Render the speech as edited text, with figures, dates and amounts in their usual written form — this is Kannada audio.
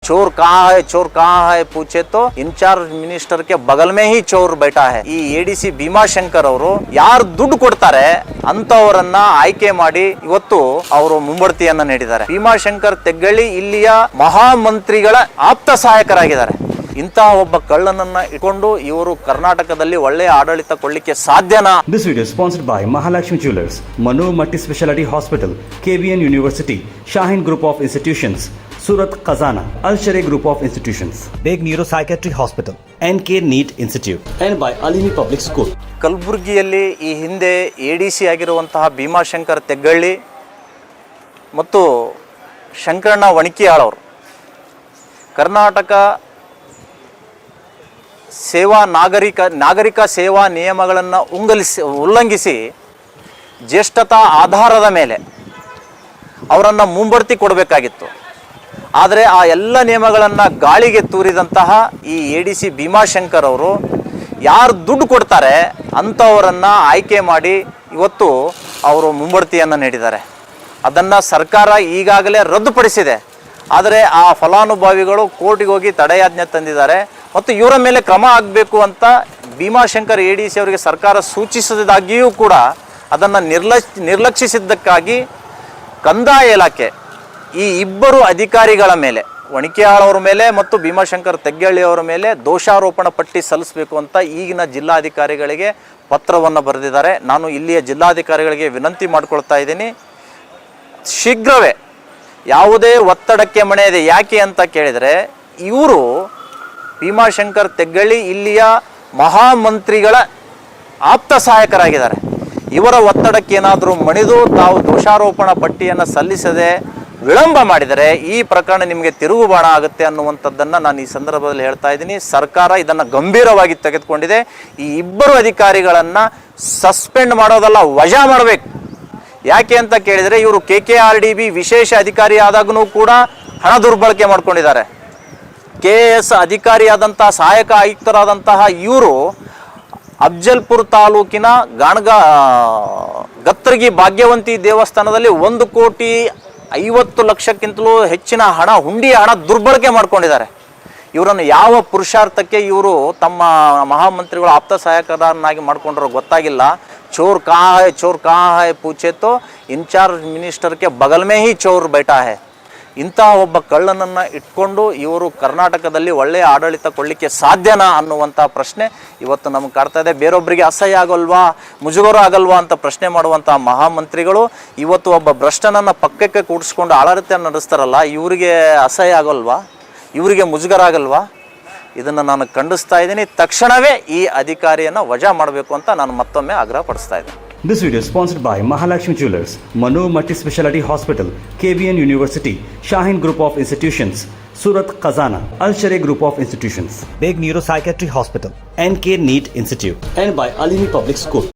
चोर कहाँ है पूछे तो इंचार्ज मिनिस्टर के बगल में ही चोर बैठा है। ಈ ಎಡಿಸಿ ಭೀಮಾಶಂಕರ್ ಅವರು ಯಾರು ದುಡ್ಡು ಕೊಡ್ತಾರೆ ಅಂತವರನ್ನ ಆಯ್ಕೆ ಮಾಡಿ ಇವತ್ತು ಅವರು ಮುಂಬಡ್ತಿಯನ್ನ ನೀಡಿದ್ದಾರೆ. ಭೀಮಾಶಂಕರ್ ತೆಗ್ಗಳ್ಳಿ ಇಲ್ಲಿಯ ಮಹಾಮಂತ್ರಿಗಳ ಆಪ್ತ ಸಹಾಯಕರಾಗಿದ್ದಾರೆ. ಇಂತಹ ಒಬ್ಬ ಕಳ್ಳನನ್ನ ಇಟ್ಕೊಂಡು ಇವರು ಕರ್ನಾಟಕದಲ್ಲಿ ಒಳ್ಳೆಯ ಆಡಳಿತ ಕೊಡಲಿಕ್ಕೆ ಸಾಧ್ಯನಾ? This video is sponsored by Mahalakshmi Jewelers, Manu Multi Speciality Hospital, KBN University, Shaheen Group of Institutions, Surat Khazana, Al Sharia Group of Institutions, Beg Neuropsychiatry Hospital, NK NEET Institute, and by Alimi Public School. ಕಲಬುರಗಿಯಲ್ಲಿ ಈ ಹಿಂದೆ ಎಡಿಸಿ ಆಗಿರುವಂತಹ ಭೀಮಾಶಂಕರ್ ತೆಗ್ಗಳ್ಳಿ ಮತ್ತು ಶಂಕರಣ್ಣ ವಣಿಕಿಯಾಳವರು ಕರ್ನಾಟಕ ಸೇವಾ ನಾಗರಿಕ ಸೇವಾ ನಿಯಮಗಳನ್ನು ಉಲ್ಲಂಘಿಸಿ ಜ್ಯೇಷ್ಠತಾ ಆಧಾರದ ಮೇಲೆ ಅವರನ್ನು ಮುಂಬಡ್ತಿ ಕೊಡಬೇಕಾಗಿತ್ತು. ಆದರೆ ಆ ಎಲ್ಲ ನಿಯಮಗಳನ್ನು ಗಾಳಿಗೆ ತೂರಿದಂತಹ ಈ ಎಡಿಸಿ ಭೀಮಾಶಂಕರ್ ಅವರು ಯಾರು ದುಡ್ಡು ಕೊಡ್ತಾರೆ ಅಂಥವರನ್ನು ಆಯ್ಕೆ ಮಾಡಿ ಇವತ್ತು ಅವರು ಮುಂಬಡ್ತಿಯನ್ನು ನೀಡಿದ್ದಾರೆ. ಅದನ್ನು ಸರ್ಕಾರ ಈಗಾಗಲೇ ರದ್ದುಪಡಿಸಿದೆ. ಆದರೆ ಆ ಫಲಾನುಭವಿಗಳು ಕೋರ್ಟಿಗೆ ಹೋಗಿ ತಡೆಯಾಜ್ಞೆ ತಂದಿದ್ದಾರೆ ಮತ್ತು ಇವರ ಮೇಲೆ ಕ್ರಮ ಆಗಬೇಕು ಅಂತ ಭೀಮಾಶಂಕರ್ ಎಡಿಸಿ ಅವರಿಗೆ ಸರ್ಕಾರ ಸೂಚಿಸಿದಾಗಿಯೂ ಕೂಡ ಅದನ್ನು ನಿರ್ಲಕ್ಷಿಸಿದ್ದಕ್ಕಾಗಿ ಕಂದಾಯ ಇಲಾಖೆ ಈ ಇಬ್ಬರು ಅಧಿಕಾರಿಗಳ ಮೇಲೆ, ವಣಿಕಿಯಾಳವರ ಮೇಲೆ ಮತ್ತು ಭೀಮಾಶಂಕರ್ ತೆಗ್ಗಳ್ಳಿ ಅವರ ಮೇಲೆ ದೋಷಾರೋಪಣ ಪಟ್ಟಿ ಸಲ್ಲಿಸಬೇಕು ಅಂತ ಈಗಿನ ಜಿಲ್ಲಾಧಿಕಾರಿಗಳಿಗೆ ಪತ್ರವನ್ನು ಬರೆದಿದ್ದಾರೆ. ನಾನು ಇಲ್ಲಿಯ ಜಿಲ್ಲಾಧಿಕಾರಿಗಳಿಗೆ ವಿನಂತಿ ಮಾಡಿಕೊಳ್ತಾ ಇದ್ದೀನಿ, ಶೀಘ್ರವೇ ಯಾವುದೇ ಒತ್ತಡಕ್ಕೆ ಮಣಿಯದೆ. ಯಾಕೆ ಅಂತ ಕೇಳಿದರೆ ಇವರು ಭೀಮಾಶಂಕರ್ ತೆಗ್ಗಳ್ಳಿ ಇಲ್ಲಿಯ ಮಹಾಮಂತ್ರಿಗಳ ಆಪ್ತ ಸಹಾಯಕರಾಗಿದ್ದಾರೆ. ಇವರ ಒತ್ತಡಕ್ಕೆ ಏನಾದರೂ ಮಣಿದು ತಾವು ದೋಷಾರೋಪಣ ಪಟ್ಟಿಯನ್ನು ಸಲ್ಲಿಸದೆ ವಿಳಂಬ ಮಾಡಿದರೆ ಈ ಪ್ರಕರಣ ನಿಮಗೆ ತಿರುಗುಬಾಣ ಆಗುತ್ತೆ ಅನ್ನುವಂಥದ್ದನ್ನು ನಾನು ಈ ಸಂದರ್ಭದಲ್ಲಿ ಹೇಳ್ತಾ ಇದ್ದೀನಿ. ಸರ್ಕಾರ ಇದನ್ನು ಗಂಭೀರವಾಗಿ ತೆಗೆದುಕೊಂಡಿದೆ. ಈ ಇಬ್ಬರು ಅಧಿಕಾರಿಗಳನ್ನು ಸಸ್ಪೆಂಡ್ ಮಾಡೋದಲ್ಲ, ವಜಾ ಮಾಡಬೇಕು. ಯಾಕೆ ಅಂತ ಕೇಳಿದರೆ ಇವರು KKRDB ವಿಶೇಷ ಅಧಿಕಾರಿ ಆದಾಗೂ ಕೂಡ ಹಣ ದುರ್ಬಳಕೆ ಮಾಡ್ಕೊಂಡಿದ್ದಾರೆ. KS ಅಧಿಕಾರಿಯಾದಂತಹ ಸಹಾಯಕ ಆಯುಕ್ತರಾದಂತಹ ಇವರು ಅಫ್ಜಲ್ಪುರ್ ತಾಲೂಕಿನ ಗತ್ತರ್ಗಿ ಭಾಗ್ಯವಂತಿ ದೇವಸ್ಥಾನದಲ್ಲಿ 1,50,00,000ಕ್ಕಿಂತಲೂ ಹೆಚ್ಚಿನ ಹುಂಡಿಯ ಹಣ ದುರ್ಬಳಕೆ ಮಾಡ್ಕೊಂಡಿದ್ದಾರೆ. ಇವರನ್ನು ಯಾವ ಪುರುಷಾರ್ಥಕ್ಕೆ ಇವರು ತಮ್ಮ ಮಹಾಮಂತ್ರಿಗಳು ಆಪ್ತ ಸಹಾಯಕರನ್ನಾಗಿ ಮಾಡ್ಕೊಂಡ್ರೋ ಗೊತ್ತಾಗಿಲ್ಲ. ಚೋರ್ ಕहाँ है पूछे तो इंचार्ज मिनिस्टर के बगल में ही चोर बैठा है. ಇಂತಹ ಒಬ್ಬ ಕಳ್ಳನನ್ನು ಇಟ್ಕೊಂಡು ಇವರು ಕರ್ನಾಟಕದಲ್ಲಿ ಒಳ್ಳೆಯ ಆಡಳಿತ ಕೊಡಲಿಕ್ಕೆ ಸಾಧ್ಯನಾ ಅನ್ನುವಂಥ ಪ್ರಶ್ನೆ ಇವತ್ತು ನಮಗೆ ಕಾಡ್ತಾ ಇದೆ. ಬೇರೊಬ್ಬರಿಗೆ ಅಸಹ್ಯ ಆಗೋಲ್ವಾ, ಮುಜುಗರ ಆಗಲ್ವಾ ಅಂತ ಪ್ರಶ್ನೆ ಮಾಡುವಂಥ ಮಹಾಮಂತ್ರಿಗಳು ಇವತ್ತು ಒಬ್ಬ ಭ್ರಷ್ಟನನ್ನು ಪಕ್ಕಕ್ಕೆ ಕೂಡಿಸ್ಕೊಂಡು ಆಡಳಿತ ನಡೆಸ್ತಾರಲ್ಲ, ಇವರಿಗೆ ಅಸಹ್ಯ ಆಗೋಲ್ವಾ, ಇವರಿಗೆ ಮುಜುಗರ ಆಗಲ್ವಾ? ಇದನ್ನು ನಾನು ಖಂಡಿಸ್ತಾ ಇದ್ದೀನಿ. ತಕ್ಷಣವೇ ಈ ಅಧಿಕಾರಿಯನ್ನು ವಜಾ ಮಾಡಬೇಕು ಅಂತ ನಾನು ಮತ್ತೊಮ್ಮೆ ಆಗ್ರಹ ಪಡಿಸ್ತಾ ಇದ್ದೀನಿ. This video is sponsored by Mahalakshmi Jewelers, Manu Multi Speciality Hospital, KBN University, Shaheen Group of Institutions, Surat Khazana, Al Sharia Group of Institutions, Beg Neuropsychiatry Hospital, NK NEET Institute, and by Alimi Public School.